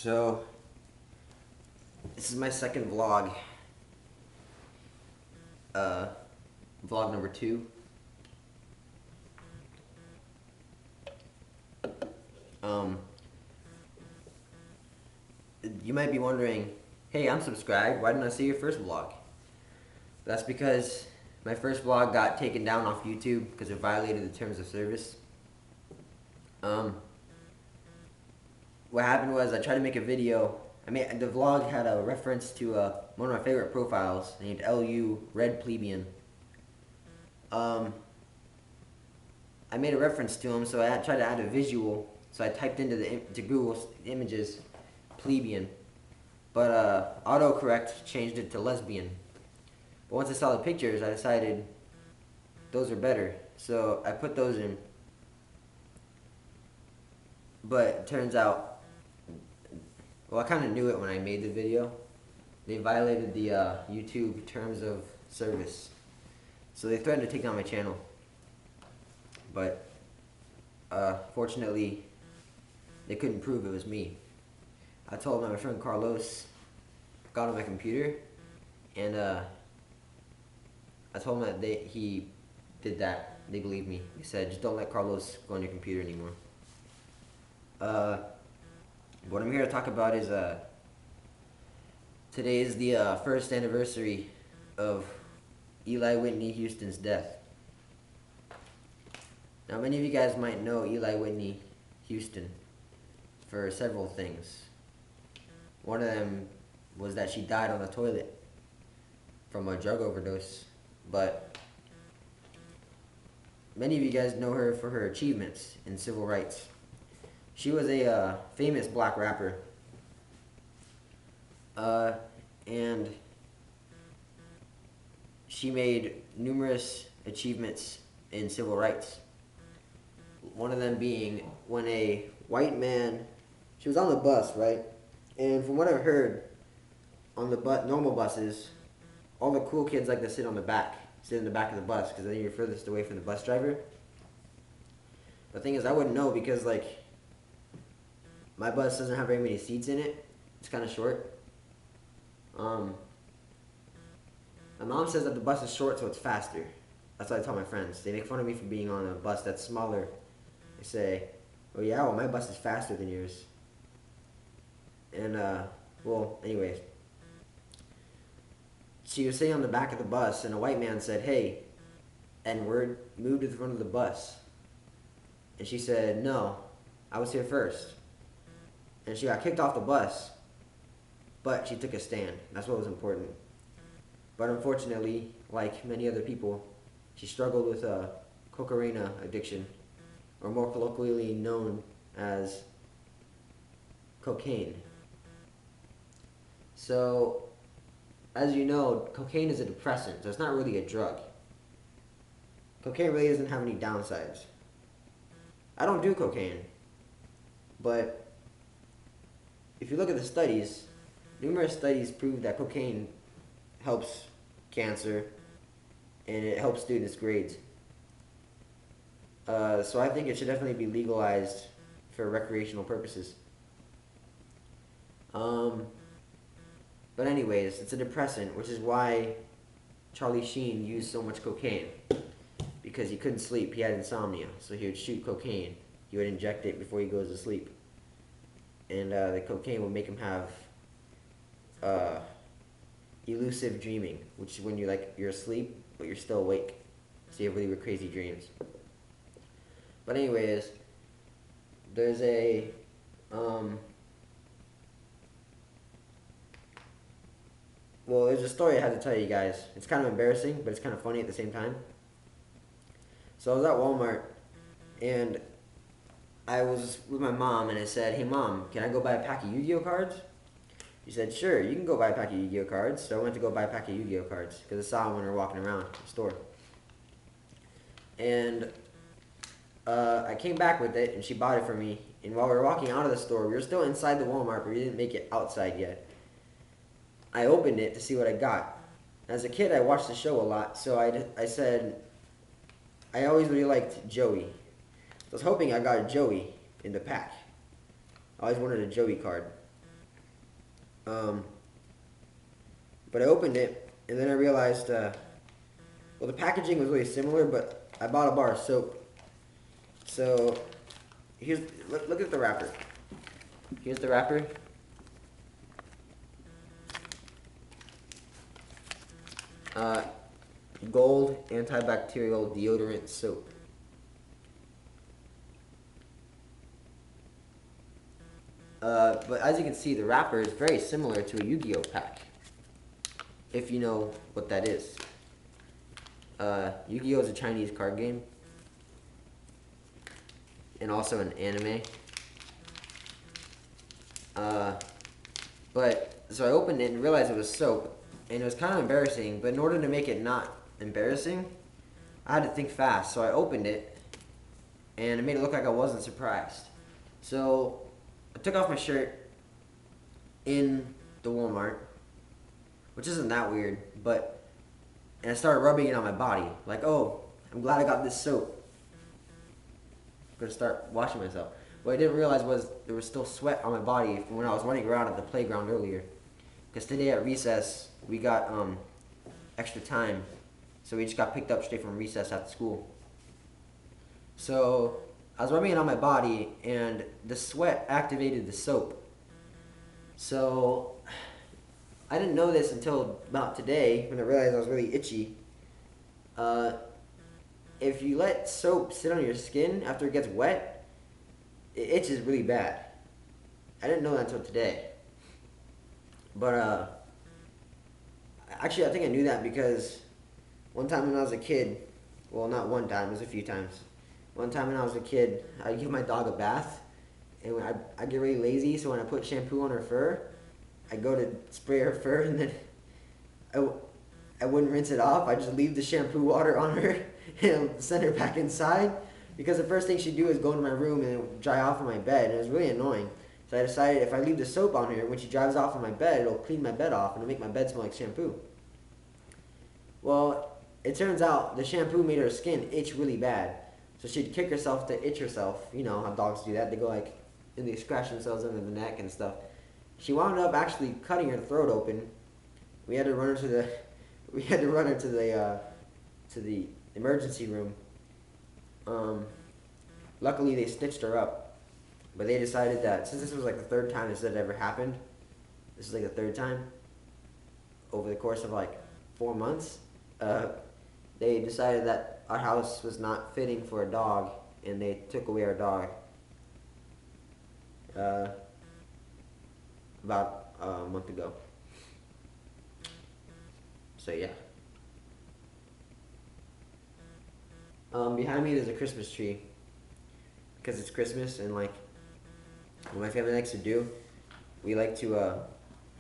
So, this is my second vlog. Uh, Vlog number 2. Um, you might be wondering, hey, I'm subscribed. Why didn't I see your first vlog? That's because my first vlog got taken down off YouTube because it violated the terms of service. What happened was I tried to make a video. The vlog had a reference to one of my favorite profiles named LU Red Plebeian. I made a reference to him, so I tried to add a visual. So I typed to Google Images plebeian, but autocorrect changed it to lesbian. But once I saw the pictures, I decided those are better, so I put those in. But it turns out, well, I kind of knew it when I made the video. They violated the YouTube terms of service, so they threatened to take down my channel. But fortunately, they couldn't prove it was me. I told my friend Carlos got on my computer, and I told him that he did that. They believed me. He said, just don't let Carlos go on your computer anymore. What I'm here to talk about is today is the first anniversary of Eli Whitney Houston's death. Now, many of you guys might know Eli Whitney Houston for several things. One of them was that she died on the toilet from a drug overdose, but many of you guys know her for her achievements in civil rights. She was a famous black rapper, and she made numerous achievements in civil rights. One of them being when a white man, she was on the bus, right? And from what I've heard, on the normal buses, all the cool kids like to sit in the back of the bus because then you're furthest away from the bus driver. The thing is, I wouldn't know because my bus doesn't have very many seats in it. It's kind of short. My mom says that the bus is short so it's faster. That's what I tell my friends. They make fun of me for being on a bus that's smaller. They say, oh yeah, well my bus is faster than yours. And well, anyways, she was sitting on the back of the bus and a white man said, hey, N-word, move to the front of the bus. And she said, no, I was here first. And she got kicked off the bus, but she took a stand. That's what was important. But unfortunately, like many other people, she struggled with a cocaine addiction, or more colloquially known as cocaine. So, as you know, cocaine is a depressant, so it's not really a drug. Cocaine really doesn't have any downsides. I don't do cocaine, but if you look at the studies, numerous studies prove that cocaine helps cancer and it helps students' grades. So I think it should definitely be legalized for recreational purposes. But anyways, it's a depressant, which is why Charlie Sheen used so much cocaine. Because he couldn't sleep, he had insomnia, so he would shoot cocaine. He would inject it before he goes to sleep. And the cocaine would make him have elusive dreaming, which is when you're asleep, but you're still awake. So you have really crazy dreams. But anyways, there's a there's a story I had to tell you guys. It's kind of embarrassing, but it's kind of funny at the same time. So I was at Walmart, and I was with my mom, and I said, hey mom, can I go buy a pack of Yu-Gi-Oh cards? She said, sure, you can go buy a pack of Yu-Gi-Oh cards. So I went to go buy a pack of Yu-Gi-Oh cards, because I saw them when we were walking around the store. And I came back with it, and she bought it for me. And while we were walking out of the store, we were still inside the Walmart, but we didn't make it outside yet. I opened it to see what I got. As a kid, I watched the show a lot, so I said, I always really liked Joey. I was hoping I got a Joey in the pack. I always wanted a Joey card. Um, but I opened it, and then I realized, well, the packaging was really similar, but I bought a bar of soap. So here's look at the wrapper. Here's the wrapper. Uh, Gold antibacterial deodorant soap. But as you can see, the wrapper is very similar to a Yu-Gi-Oh pack, if you know what that is. Yu-Gi-Oh is a Chinese card game, and also an anime. So I opened it and realized it was soap, and it was kind of embarrassing, but in order to make it not embarrassing, I had to think fast. So I opened it, and it made it look like I wasn't surprised. So I took off my shirt in the Walmart, which isn't that weird, and I started rubbing it on my body, like, oh, I'm glad I got this soap. I'm gonna start washing myself. What I didn't realize was there was still sweat on my body from when I was running around at the playground earlier. Because today at recess, we got extra time, so we just got picked up straight from recess after school. So I was rubbing it on my body, and the sweat activated the soap. So I didn't know this until about today, when I realized I was really itchy. If you let soap sit on your skin after it gets wet, it itches really bad. I didn't know that until today. But actually, I think I knew that because one time when I was a kid, well, not one time, it was a few times. One time when I was a kid, I'd give my dog a bath, and when I get really lazy, so when I put shampoo on her fur, I go to spray her fur, and then I wouldn't rinse it off. I just leave the shampoo water on her and send her back inside, because the first thing she'd do is go into my room and it would dry off on my bed, and it was really annoying. So I decided if I leave the soap on her, when she dries off on my bed, it'll clean my bed off and it'll make my bed smell like shampoo. Well, it turns out the shampoo made her skin itch really bad. So she'd kick herself to itch herself. You know how dogs do that. They go like, and they scratch themselves under the neck and stuff. She wound up actually cutting her throat open. We had to run her to the emergency room. Luckily they stitched her up, but they decided that since this was like the third time this had ever happened, this is like the third time over the course of like 4 months, they decided that our house was not fitting for a dog, and they took away our dog about a month ago. So yeah. Behind me there's a Christmas tree, because it's Christmas, and like what my family likes to do, we like to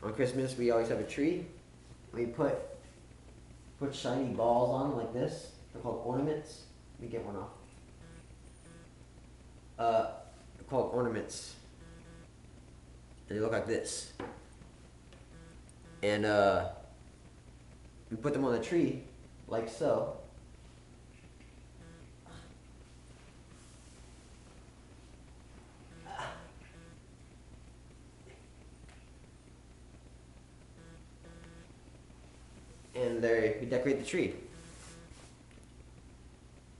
on Christmas we always have a tree. We put shiny balls on like this. They're called ornaments. Let me get one off. They're called ornaments, and they look like this. And we put them on the tree like so. And there, we decorate the tree.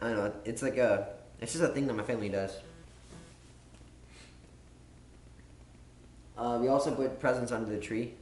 I don't know, it's just a thing that my family does. We also put presents under the tree.